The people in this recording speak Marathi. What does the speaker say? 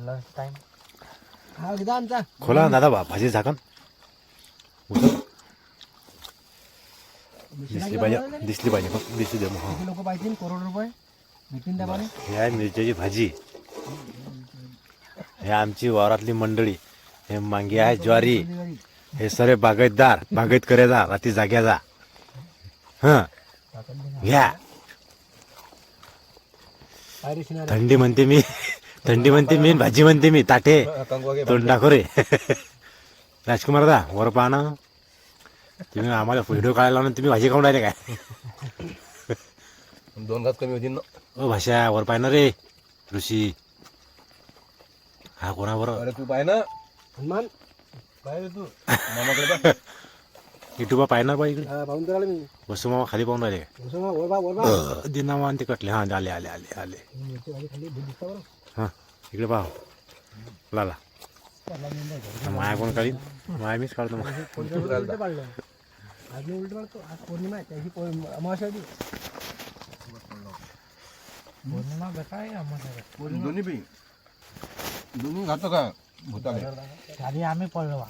Lunch time. हा एकदा आमचा खोला ना दादा भाजी झाकण दिसली पाहिजे फक्त दिसली दे हा. लोक पाहिजे करोड रुपये भेटून द्या मला. हे आहे मिरच्याची भाजी. हे आमची वावरातली मंडळी. हे मांगी आहे ज्वारी. हे सरे बागायतदार बागायत करायचा रात्री जाग्याचा. हा घ्या. थंडी म्हणते मी थंडी म्हणते मी भाजी म्हणते मी ताटे तोंड दाखव रे. राजकुमार दा वर पाहा ना. तुम्ही आम्हाला व्हिडिओ काढायला लावून तुम्ही भाजी खाऊन राहिले काय. 2 घास कमी होतील ना. ओ भाषा वर पाय ना रे ऋषी. हा कोणावर अरे तू पाय ना. हनुमान पाय रे तू मामाकडे पाय. युट्यूबा पाय ना बाई इकडे. हा पाहून तर आले मी. वसू मामा खाली पाहून राहिले काय. उसमा वर बा वर बा. दिनामा ते कटले हा आले आले आले आले. मिरची भाजी खाली दूध दिसतं बरं. हा इकडे पाहा लाला. माया कोण काढीन माया मीच काढतो मग. उलटं पाडलं. आज मी उलटं पाडतो. आज पौर्णिमा आहे त्याची अमावस्या होती. पौर्णिमा काय आम्हाला दोन्ही बी दोन्ही घातो का भूताले. आधी आम्ही पडलो.